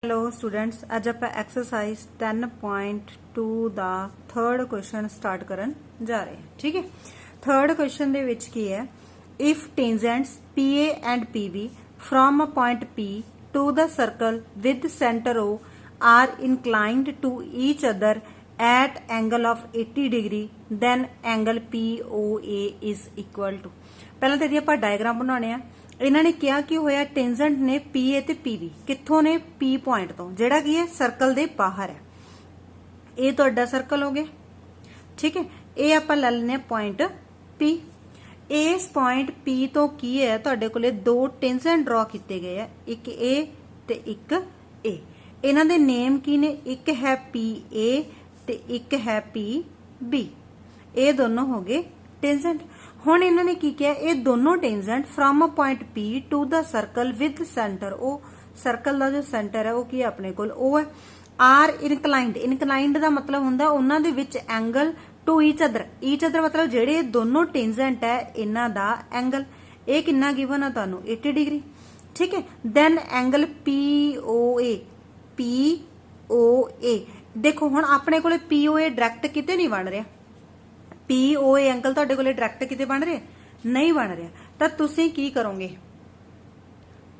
Hello students, अज आप exercise 10.2 का third question start करन जा रहे हैं। ठीक है, थर्ड क्वेश्चन दे विच की है, if tangents P A and P B from a point P to the circle with centre O are inclined to each other at angle of 80 degree than angle P O A is equal to. पहले तो यदि आप diagram बनाने हैं, इन्होंने क्या कि होया टेंजेंट ने पी ए ते पी बी कित्थों ने पी पॉइंट तो जेड़ा की है सर्कल दे बाहर है। ये तो सर्कल हो गया। ठीक है, ये आप ले लेने पॉइंट पी। इस पॉइंट पी तो की है तुहाडे कोले दो टेंजेंट ड्रॉ किए गए हैं, एक ए ते एक ए। इन्हां दे नेम की ने, एक है पी ए ते एक है पी बी। ये दोनों हो गए टेंजेंट। हुण इन्होंने की किया, ये दोनों tangent from a point P to the circle with centre O. Circle का जो सेंटर है वो की अपने कोल ओ है। आर इनकलाइंड, इनकलाइंड का मतलब हुंदा उन्हां दे विच angle to each other. Each other मतलब जेडे दोनों टेंजेंट है इन्हां दा एंगल ये कितना गिवन है तुहानू 80 डिग्री। ठीक है, देन एंगल पी ओ ए, पी ओ ए देखो हुण अपने कोले पी ओ ए डायरैक्ट किते नहीं बन रहा। पी ओ ए एंगल तुहाडे कोले डायरैक्ट किते बन रहा नहीं बन रहा, तो तुसीं की करोगे,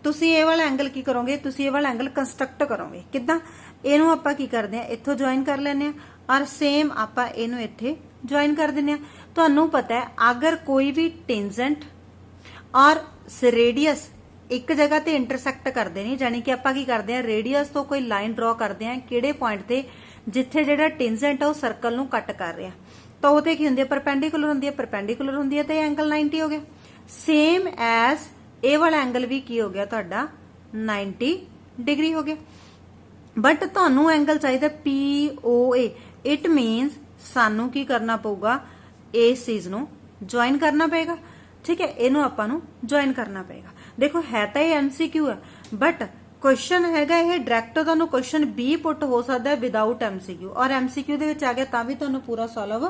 तुसीं ये वाला एंगल की करोगे, तुसीं ये वाला एंगल कंस्ट्रक्ट करोगे। किदां, इहनूं आपां की करदे आ, इत्थों ज्वाइन कर लैंदे आ और सेम आपां इहनूं इत्थे ज्वाइन कर दिंदे आ। तुहानूं पता है अगर कोई भी टेंजेंट और रेडियस एक जगह ते इंटरसैक्ट करते नहीं, जानी कि आपां की करदे आ रेडियस तो कोई लाइन ड्रॉ करदे आ किहड़े पॉइंट ते जिथे जिहड़ा टेंजेंट है वो सर्कल नूं कट कर रहा, तो वो की होंदी है परपेंडिकुलर होंदी है, परपेंडिकुलर होंदी है तो एंगल 90 हो गया। सेम एज ए वाला एंगल भी की हो गया तुहाडा 90 डिग्री हो गया। बट तुहानू एंगल चाहिए पी ओ ए, इट मीनस सानू की करना पऊगा, इस चीज नू ज्वाइन करना पेगा। ठीक है, इनू आपां नू ज्वाइन करना पेगा। देखो है तो ये MCQ है, बट क्वेश्चन हैगा ये डायरैक्ट तुहानू क्वेश्चन बी पुट हो सकता है विदाउट MCQ, और MCQ दे विच आ गया तां भी तुहानू पूरा सॉल्व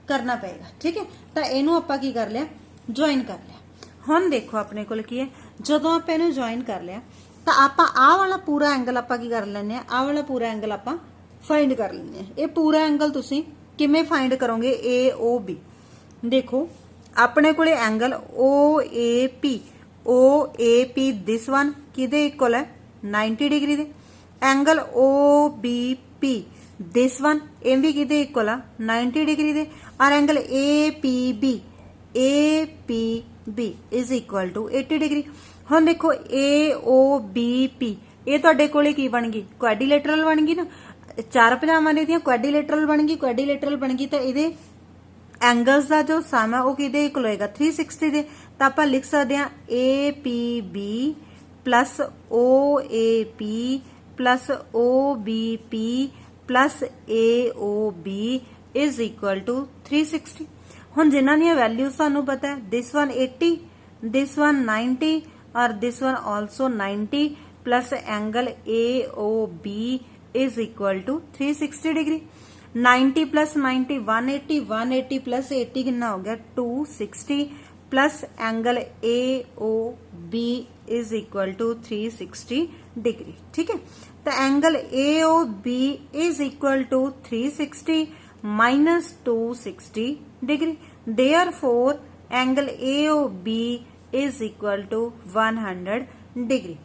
करना पेगा। ठीक है, तो इनू आपां की कर लिया, ज्वाइन कर लिया। हुण देखो अपने कोल की है, जदों आपां इनू ज्वाइन कर लिया तो आपां आ वाला पूरा एंगल आपां की कर लैंदे आ, आ वाला पूरा एंगल आपां फाइंड कर लैंदे आ। ये पूरा एंगल तुसीं किवें फाइंड करोगे, AOB। देखो अपने कोले angle OAP, OAP this one किदे इक्वल है 90 डिग्री दे। एंगल OBP दिस वन ये भी किदे इक्वल है 90 डिग्री दे। और angle APB, APB is equal to 80 degree. हुण देखो AOBP ये तुहाडे कोले की बन गई, क्वाड्रिलेटरल बन गई ना, चार भुजावां ने क्वाड्रिलेटरल बन गई। क्वाड्रिलेटरल बन गई तो ये एंगल्स का जो सम है वो किदे इक्वल होएगा 360 दे। तो आप लिख सकते हैं APB plus OAP plus OBP plus AOB is equal to 360। हुण जिन्हां दी वैल्यूज सानू पता है, दिस वन 80, दिस वन 90 और this one also 90 plus angle AOB is equal to 360 degree. 90 plus 90 180, 180 plus 80 कितना हो गया 260 plus angle AOB is equal to 360 degree. ठीक है, तो angle AOB is equal to 360 minus 260 degree. Therefore angle AOB is equal to 100 degree.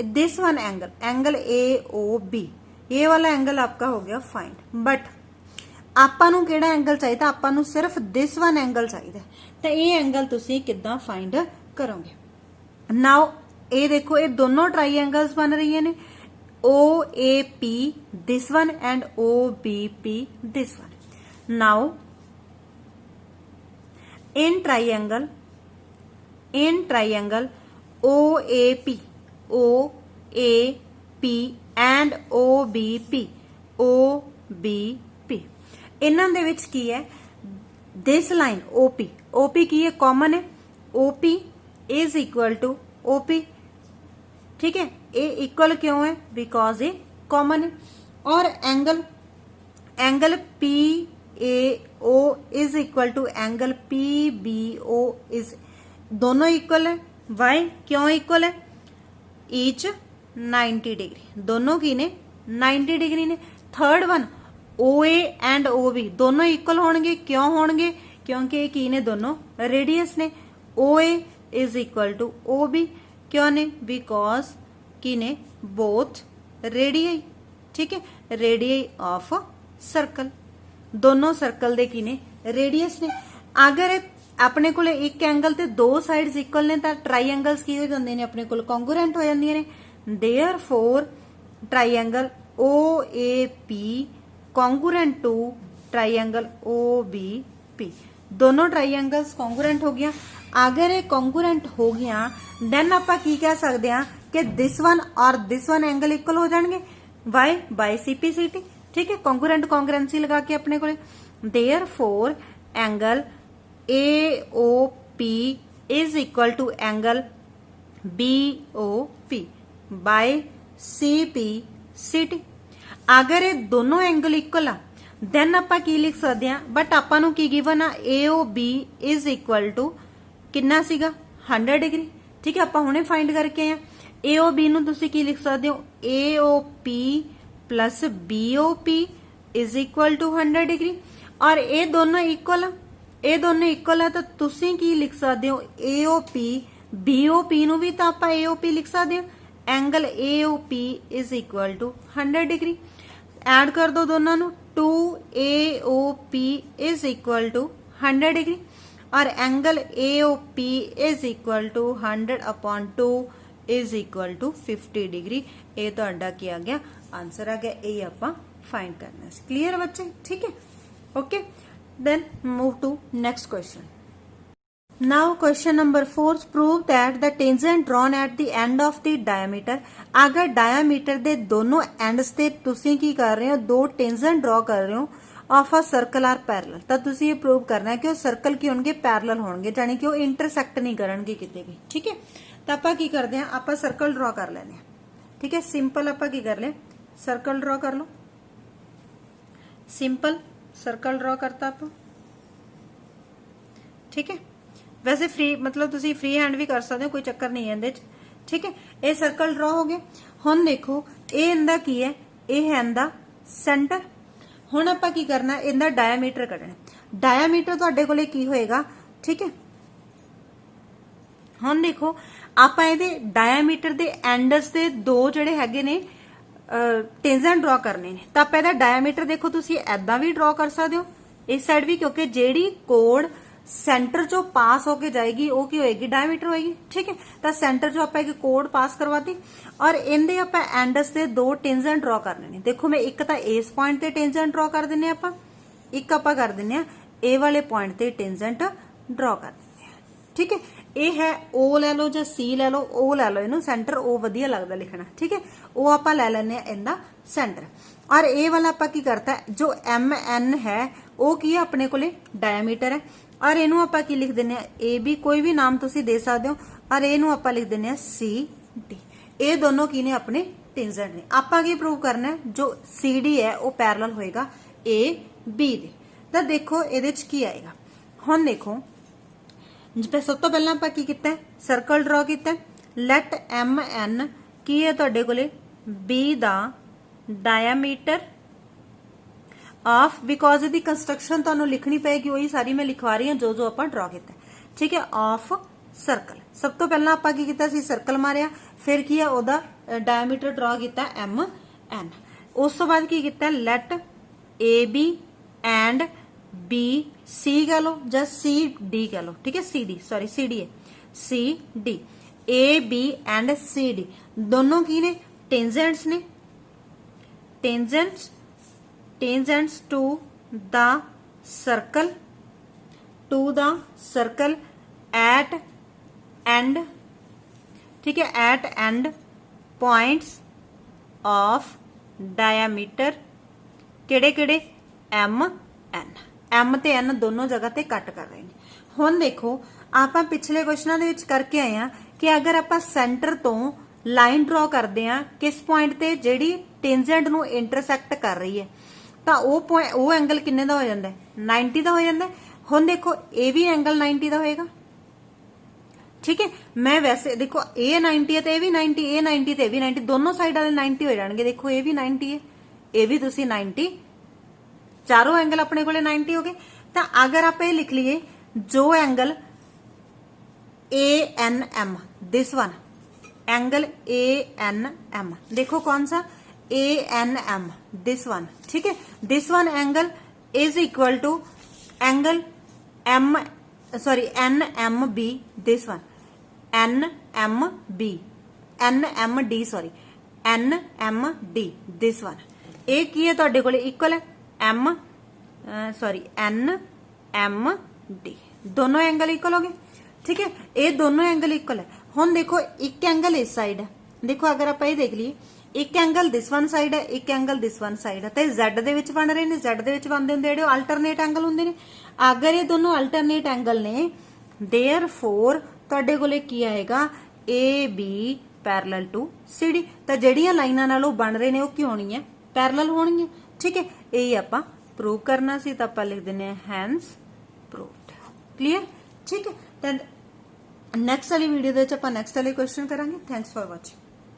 This one angle, angle AOB ये वाला angle आपका हो गया फाइंड। बट आपां नूं किहड़ा एंगल चाहिए, आपां नूं सिर्फ दिस वन एंगल चाहिए, तो ये एंगल तुसीं किद्दां फाइंड करोगे। नाउ ये देखो ये दोनों ट्राईएंगल्स बन रही ने, OAP this one and OBP this one. Now in triangle OAP, OAP and OBP, OBP इन्हां दे विच की है, दिस लाइन OP की है कॉमन है, OP is equal to OP। ठीक है, ये इक्वल क्यों है, बिकॉज ये कॉमन है। और angle PAO is equal to angle PBO is, दोनों इक्वल है। वाई, क्यों इक्वल है, ईच 90 डिग्री, दोनों की ने 90 डिग्री ने। Third one OA and OB दोनों इक्वल होंगे, क्यों होंगे? क्योंकि ये की ने दोनों रेडियस ने। OA is equal to OB, क्यों ने? बिकॉज की ने बोथ रेडियई, ठीक है, रेडियई ऑफ सर्कल, दोनों सर्कल दे की ने रेडियस ने। अगर अपने को एक एंगल ते दो साइड्स इक्वल ने तो ट्राईएंगल्स की हो जाते हैं, अपने को कॉन्ग्रुएंट हो जाती ने। Therefore triangle OAP congruent to triangle OBP, दोनों ट्राईएंगल्स कॉन्ग्रुएंट हो गया। अगर ये कॉन्ग्रुएंट हो गया देन आप की कह सकते हैं कि दिस वन और दिस वन एंगल इक्वल हो जाएंगे, वाई बाय CP/CT, ठीक है, कॉन्ग्रुएंट कॉन्ग्रुएंसी लगा के अपने को। Therefore angle AOP is equal to angle BOP by CP/CT। अगर ये दोनों एंगल इक्वल आ देन आप की लिख सकते हैं, बट आपा की गिवन आ AOB इज इक्वल टू कितना सीगा 100 डिग्री, ठीक है, आपा हुणे फाइंड करके आए। AOB नूं तुसीं की लिख सकते हो AOP plus BOP is equal to 100 degree, और ये दोनों इक्वल आ, ये दोनों इक्वल है तो तुसीं की लिख सकते हो AOP BOP नूं भी तो आप AOP लिख सकते हो, angle AOP is equal to 100 degree. Add कर दो दोनों नूं, 2AOP is equal to 100 degree और angle AOP is equal to 100/2 is equal to 50 degree. ये तो क्या आ गया आंसर आ गया, ये आप फाइंड करना है। क्लियर बच्चे, ठीक है, okay. Then move to next question. Now question number 4, prove that the tangent drawn at the end of the diameter, अगर diameter दे दोनों ends ते तुसी की कर रहे हो, दो tangent draw कर रहे हो of a circle are parallel, तो तुसी ये prove करना है कि वो circle की होंगे parallel होंगे, यानी कि वो intersect नहीं करनगे किते भी, ठीक है। तो आपा की करते हैं, आपा circle draw कर लेने, ठीक है, simple आपा की कर ले, circle draw कर लो, simple सर्कल ड्रॉ करता आप, ठीक है। वैसे फ्री मतलब तुसी फ्री हैंड भी कर सकते हो, कोई चक्कर नहीं है इहदे च, ठीक है। ये सर्कल ड्रॉ हो गया। हुण देखो ये इंदा की है, ये है इंदा सेंटर। हुण आपां की करना, इंदा डायमीटर कढना। डायमीटर तुहाडे कोले की होएगा, ठीक है। हुण देखो आपां इहदे डायमीटर दे एंडस दे दो जिहड़े हैगे ने टेंजेंट ड्रॉ करने ने, तो आप इहदा डायमीटर देखो तुसी ऐदा भी ड्रॉ कर सकते हो, इस साइड भी, क्योंकि जेड़ी कोड सेंटर चो पास होके जाएगी वो की होएगी डायमीटर होएगी, ठीक है। तो सेंटर चो आपां एक कोड पास करवाती और इनदे आपां एंडस दे दो टेंजेंट ड्रॉ करने ने। देखो मैं एक तो इस पॉइंट ते टेंजेंट ड्रॉ कर दिन्ने आपां, एक आपां कर दिन्ने ए वाले पॉइंट ते टेंजेंट ड्रॉ कर दिन्ने, ठीक है। ये है ओ लै लो या सी लै लो, ओ लै लो, इनू सेंटर ओ वधिया लगदा लिखना, ठीक है। ओ आपां लै लैने इनदा सेंटर, और ए वाला आपां की करता है जो MN है वो की है अपने कोले डायमीटर है, और इनू आपां की लिख दिन्ने AB, कोई भी नाम तुसी दे सकते हो, और इनू आपां लिख दिन्ने CD। ये दोनों की ने अपने टेंजेंट ने। आपां की प्रूव करना है जो CD है वो पैरेलल होएगा AB दे। तो देखो इहदे च की आएगा, हुण देखो सब तो पहला आपां की कीता है, सर्कल ड्रॉ किया। लेट MN की है तुहाडे कोले B दा diameter of, because the construction तुहानू लिखनी पेगी, वही सारी मैं लिखवा रही हूं जो जो आपां ड्रॉ किया, ठीक है, ऑफ सर्कल। सब तो पहला आपां की कीता सी, सर्कल मारिया, फिर की है ओदा डायमीटर ड्रॉ किया MN। उस तो बाद की कीता, लेट AB एंड BC कह लो या CD कह लो, ठीक है, CD है, CD AB एंड CD दोनों की ने टेंजेंट्स ने, tangents to the circle at end, ठीक है, at end points of diameter केड़े केड़े M ते N दोनों जगह ते कट कर रहे हैं। हुण देखो आपां पिछले क्वेश्चनां दे विच करके आए हैं कि अगर आपां सेंटर तो लाइन ड्रॉ करते हैं किस पॉइंट ते जिहड़ी टेंजेंट नू इंटरसेक्ट कर रही है, तो वो एंगल किन्ने दा हो जाता है, 90 दा हो जाता है। हुण देखो ये भी एंगल 90 दा होएगा, ठीक है। मैं वैसे देखो ए 90 है तो ए भी 90, ए 90 तो ए भी 90, दोनों साइड वाले 90 हो जाएंगे। देखो ए भी 90 है, ए भी तुसी 90, चारों एंगल अपने को 90 हो गए। तो अगर आप ये लिख लिए जो angle A N M, this one angle A N M, देखो कौन सा A N M, this one, ठीक है। This one angle is equal to angle M, sorry N M B, this one N M B, N M D, sorry N M D, this one. ये की है तुहाडे कोले equal है M, sorry N M D, दोनों angle equal हो गए, ठीक है। ये दोनों एंगल इक्वल है। हुण देखो एक एंगल इस साइड है, देखो अगर आप ये देख लीए एक एंगल दिस वन साइड है, एक एंगल दिस वन साइड है, तो Z ਦੇ ਵਿੱਚ ਬਣ ਰਹੇ ਨੇ, Z ਦੇ ਵਿੱਚ ਬਣਦੇ ਹੁੰਦੇ ਜਿਹੜੇ ਅਲਟਰਨੇਟ ਐਂਗਲ ਹੁੰਦੇ ਨੇ। ਅਗਰ ਇਹ ਦੋਨੋਂ ਅਲਟਰਨੇਟ ਐਂਗਲ ਨੇ देयरफॉर ਤੁਹਾਡੇ ਕੋਲੇ ਕੀ ਆਏਗਾ AB ਪੈਰਲਲ ਟੂ CD, ਤਾਂ ਜਿਹੜੀਆਂ ਲਾਈਨਾਂ ਨਾਲ ਉਹ ਬਣ ਰਹੇ ਨੇ ਉਹ ਕੀ ਹੋਣੀ ਹੈ, ਪੈਰਲਲ ਹੋਣੀ ਹੈ, ਠੀਕ ਹੈ। ਇਹ ਆਪਾਂ ਪ੍ਰੂਵ ਕਰਨਾ ਸੀ, ਤਾਂ ਆਪਾਂ ਲਿਖ ਦਿੰਨੇ ਆ ਹੈਂਸ ਪ੍ਰੂਵਡ, ਕਲੀਅਰ, ਠੀਕ ਹੈ। ਤਾਂ ਨੈਕਸਟ ਵਾਲੀ ਵੀਡੀਓ ਦੇ ਵਿੱਚ ਆਪਾਂ ਨੈਕਸਟ ਵਾਲੇ ਕੁਐਸਚਨ ਕਰਾਂਗੇ। Thanks for watching.